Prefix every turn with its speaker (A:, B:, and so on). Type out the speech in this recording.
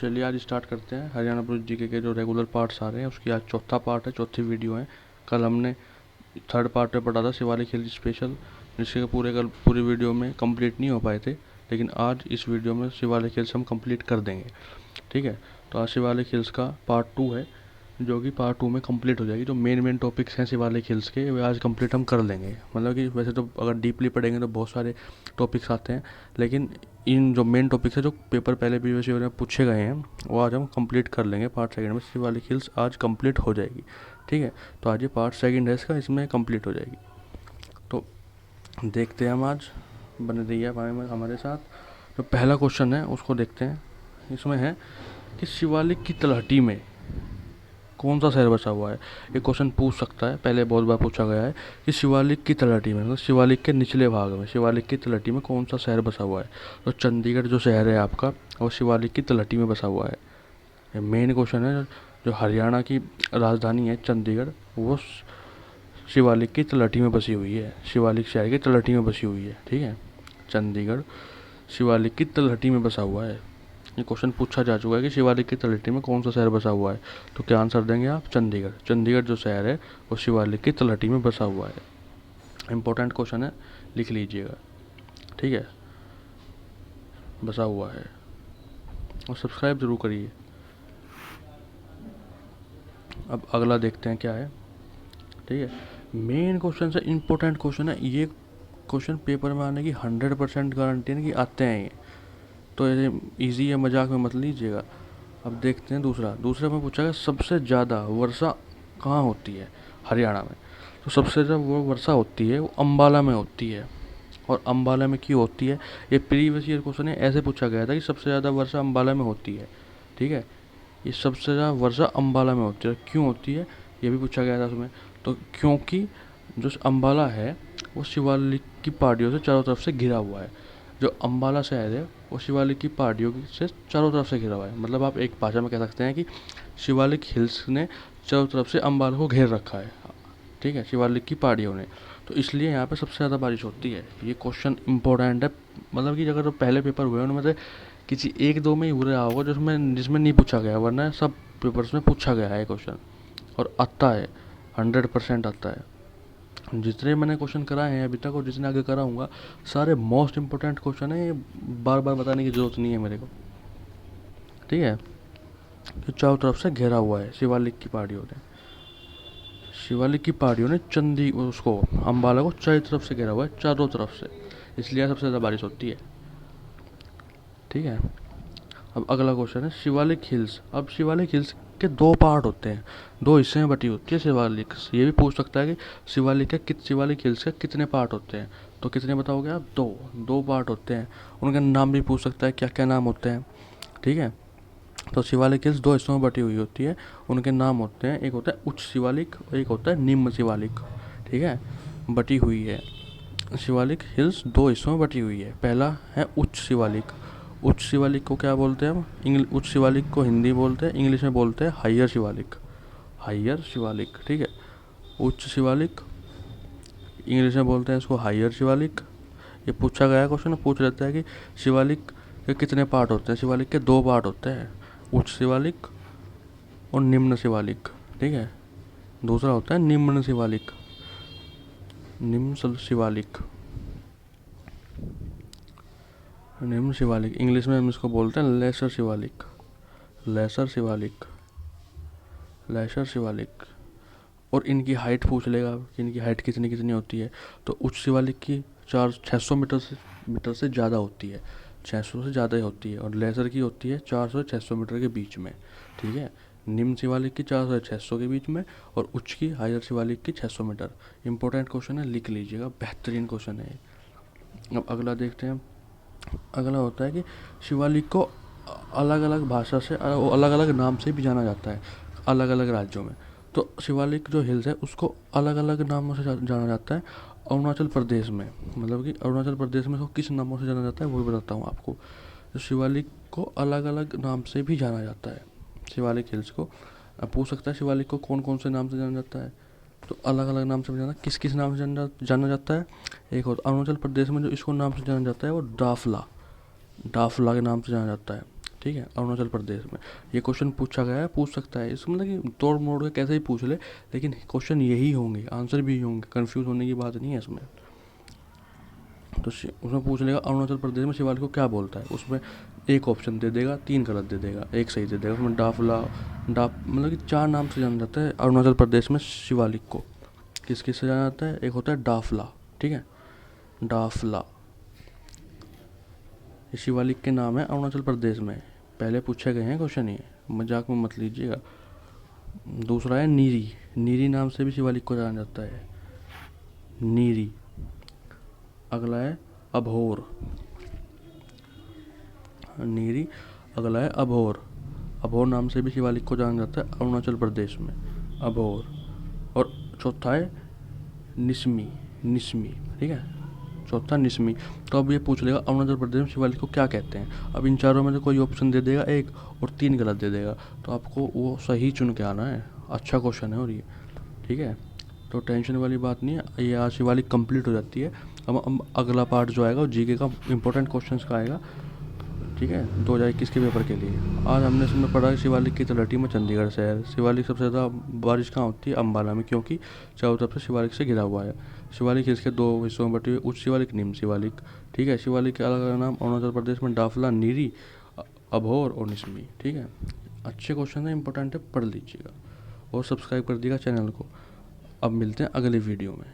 A: चलिए आज स्टार्ट करते हैं हरियाणा पुलिस जीके के जो रेगुलर पार्ट्स आ रहे हैं उसकी आज चौथा पार्ट है, चौथी वीडियो है। कल हमने थर्ड पार्ट में पढ़ा था शिवालिक हिल स्पेशल, जिसके कल पूरी वीडियो में कंप्लीट नहीं हो पाए थे, लेकिन आज इस वीडियो में शिवालिक हिल्स हम कंप्लीट कर देंगे। ठीक है, तो आज शिवालिक हिल्स का पार्ट 2 है, जो कि पार्ट 2 में कंप्लीट हो जाएगी। जो मेन टॉपिक्स हैं शिवालिक हिल्स के वे आज कंप्लीट हम कर लेंगे। मतलब कि वैसे तो अगर डीपली पढ़ेंगे तो बहुत सारे टॉपिक्स आते हैं, लेकिन इन जो मेन टॉपिक्स है जो पेपर पहले प्रीवियस ईयर में पूछे गए हैं वो आज हम कंप्लीट कर लेंगे। पार्ट सेकंड में शिवालिक हिल्स आज कंप्लीट हो जाएगी। ठीक है, तो आज ये पार्ट सेकंड है इसका, इसमें कंप्लीट हो जाएगी। तो देखते हैं हम आज, बने रहिए हमारे साथ। जो पहला क्वेश्चन है उसको देखते हैं। इसमें है कि शिवालिक की तलहटी में कौन सा शहर बसा हुआ है। ये क्वेश्चन पूछ सकता है, पहले बहुत बार पूछा गया है कि शिवालिक की तलहटी में, मतलब शिवालिक के निचले भाग में, शिवालिक की तलहटी में कौन सा शहर बसा हुआ है। तो चंडीगढ़ जो शहर है आपका वो शिवालिक की तलहटी में बसा हुआ है। ये मेन क्वेश्चन है। जो हरियाणा की राजधानी है चंडीगढ़, वो शिवालिक की तलहटी में बसी हुई है, शिवालिक शहर की तलहटी में बसी हुई है। ठीक है, चंडीगढ़ शिवालिक की तलहटी में बसा हुआ है। ये क्वेश्चन पूछा जा चुका है कि शिवालिक की तलहटी में कौन सा शहर बसा हुआ है। तो क्या आंसर देंगे आप? चंडीगढ़। चंडीगढ़ जो शहर है वो शिवालिक की तलहटी में बसा हुआ है। इंपॉर्टेंट क्वेश्चन है, लिख लीजिएगा। ठीक है, बसा हुआ है। और सब्सक्राइब जरूर करिए। अब अगला देखते हैं क्या है। ठीक है, मेन क्वेश्चन से इंपॉर्टेंट क्वेश्चन है। ये क्वेश्चन पेपर में आने की 100% गारंटी है कि आते हैं ये, तो ये ईजी है, मजाक में मत लीजिएगा। अब देखते हैं दूसरा में पूछा गया सबसे ज़्यादा वर्षा कहाँ होती है हरियाणा में। तो सबसे ज़्यादा वो वर्षा होती है वो अम्बाला में होती है। और अम्बाला में क्यों होती है, ये प्रीवियस ईयर क्वेश्चन है, ऐसे पूछा गया था कि सबसे ज़्यादा वर्षा अम्बाला में होती है। ठीक है, ये सबसे ज़्यादा वर्षा अम्बाला में होती है, क्यों होती है ये भी पूछा गया था उसमें। तो क्योंकि जो अम्बाला है वो शिवालिक की पहाड़ियों से चारों तरफ से घिरा हुआ है। जो अम्बाला शहर है वो शिवालिक की पहाड़ियों से चारों तरफ से घिरा हुआ है। मतलब आप एक भाषा में कह सकते हैं कि शिवालिक हिल्स ने चारों तरफ से अम्बाला को घेर रखा है। ठीक है, शिवालिक की पहाड़ियों ने, तो इसलिए यहाँ पे सबसे ज़्यादा बारिश होती है। ये क्वेश्चन इंपॉर्टेंट है। मतलब कि अगर जो पहले पेपर हुए उनमें से किसी एक दो में ही हो रहा होगा जिसमें नहीं पूछा गया, वरना सब पेपर्स में पूछा गया है क्वेश्चन, और आता है, 100% आता है। जितने मैंने क्वेश्चन कराए हैं अभी तक और जितने आगे कराऊंगा, सारे मोस्ट इंपॉर्टेंट क्वेश्चन है। ये बार बार बताने की ज़रूरत नहीं है मेरे को। ठीक है, तो चारों तरफ से घेरा हुआ है शिवालिक की पहाड़ियों ने। शिवालिक की पहाड़ियों ने चंदी उसको अम्बाला को चारों तरफ से घेरा हुआ है, चारों तरफ से, इसलिए सबसे ज़्यादा बारिश होती है। ठीक है, अब अगला क्वेश्चन है शिवालिक हिल्स। अब शिवालिक हिल्स के दो पार्ट होते हैं, दो हिस्से में बटी होती है शिवालिक। ये भी पूछ सकता है कि शिवालिक हिल्स के कितने पार्ट होते हैं। तो कितने बताओगे आप? दो पार्ट होते हैं। उनका नाम भी पूछ सकता है, क्या क्या नाम होते हैं। ठीक है, तो शिवालिक हिल्स दो हिस्सों में बटी हुई होती है। उनके नाम होते हैं, एक होता है उच्च शिवालिक और एक होता है निम्न शिवालिक। ठीक है, बटी हुई है। शिवालिक हिल्स दो हिस्सों में बटी हुई है। पहला है उच्च शिवालिक। उच्च शिवालिक को क्या बोलते हैं हम? उच्च शिवालिक को हिंदी बोलते हैं, इंग्लिश में बोलते हैं हाइयर शिवालिक। हाइयर शिवालिक। ठीक है, उच्च शिवालिक, इंग्लिश में बोलते हैं इसको हाइयर शिवालिक। ये पूछा गया क्वेश्चन, पूछ लेता है कि शिवालिक के कितने पार्ट होते हैं। शिवालिक के दो पार्ट होते हैं, उच्च शिवालिक और निम्न शिवालिक। ठीक है, दूसरा होता है निम्न शिवालिक। निम्न शिवालिक, निम्न शिवालिक, इंग्लिश में हम इसको बोलते हैं lesser Shivalik. Lesser Shivalik, lesser Shivalik. और इनकी हाइट पूछ लेगा कि इनकी हाइट कितनी कितनी होती है। तो उच्च शिवालिक की 600 मीटर से ज़्यादा होती है, 600 से ज़्यादा ही होती है। और लेसर की होती है 400 से 600 मीटर के बीच में। ठीक है, निम्न शिवालिक की 400 से 600 के बीच में, और उच्च की हाइयर शिवालिक की 600 मीटर। इंपॉर्टेंट क्वेश्चन है, लिख लीजिएगा, बेहतरीन क्वेश्चन है। अब अगला देखते हैं। अगला होता है कि शिवालिक को अलग अलग भाषा से, अलग अलग नाम से भी जाना जाता है अलग अलग राज्यों में। तो शिवालिक जो हिल्स है उसको अलग अलग नामों से जाना जाता है अरुणाचल प्रदेश में। मतलब कि अरुणाचल प्रदेश में उसको किस नामों से जाना जाता है वो भी बताता हूँ आपको। तो शिवालिक को अलग अलग नाम से भी जाना जाता है। शिवालिक हिल्स को पूछ सकता है शिवालिक को कौन कौन से नाम से जाना जाता है। तो अलग अलग नाम से जाना, किस किस नाम से जाना जाता है। एक होता अरुणाचल प्रदेश में जो इसको नाम से जाना जाता है वो डाफला, डाफला के नाम से जाना जाता है। ठीक है, अरुणाचल प्रदेश में ये क्वेश्चन पूछा गया है, पूछ सकता है। इसमें मतलब कि तोड़ मोड़ के कैसे ही पूछ ले, लेकिन क्वेश्चन यही होंगे, आंसर भी यही होंगे, कन्फ्यूज़ होने की बात नहीं है इसमें। तो उसमें पूछ लेगा अरुणाचल प्रदेश में शिवालिक को क्या बोलता है, उसमें एक ऑप्शन दे देगा, 3 गलत दे देगा, एक सही दे देगा। उसमें डाफला मतलब कि 4 नाम से जाना जाता है अरुणाचल प्रदेश में शिवालिक को। किस किस से जाना जाता है? एक होता है डाफला, ठीक है, डाफला, ये शिवालिक के नाम है अरुणाचल प्रदेश में, पहले पूछे गए हैं क्वेश्चन, ये मजाक में मत लीजिएगा। दूसरा है नीरी, नीरी नाम से भी शिवालिक को जाना जाता है, नीरी। अगला है अभोर, नीरी। अगला है अभोर, अभोर नाम से भी शिवालिक को जाना जाता है अरुणाचल प्रदेश में, अभोर। और चौथा है निस्मी, निस्मी, ठीक है, चौथा निस्मी। तो अब ये पूछ लेगा अरुणाचल प्रदेश में शिवालिक को क्या कहते हैं। अब इन चारों में से कोई ऑप्शन दे देगा एक, और 3 गलत दे देगा, तो आपको वो सही चुन के आना है। अच्छा क्वेश्चन है और ये, ठीक है, तो टेंशन वाली बात नहीं है। ये आज शिवालिक कंप्लीट हो जाती है। अब अगला पार्ट जो आएगा वो जीके का इंपॉर्टेंट क्वेश्चन का आएगा, ठीक है, 2021 के पेपर के लिए। आज हमने इसमें पढ़ा कि शिवालिक की तलहटी में चंडीगढ़ शहर। शिवालिक सबसे ज़्यादा बारिश कहाँ होती है? अम्बाला में, क्योंकि चारों तरफ से शिवालिक से घिरा हुआ है। शिवालिक इसके 2 हिस्सों में बटी हुई, उच्च शिवालिक, निम्न शिवालिक, ठीक है। शिवालिक के अलग अलग नाम अरुणाचल प्रदेश में डाफला, नीरी, अभोर और निस्मी, ठीक है। अच्छे क्वेश्चन है, इंपॉर्टेंट है, पढ़ लीजिएगा और सब्सक्राइब कर दीजिएगा चैनल को। अब मिलते हैं अगले वीडियो में।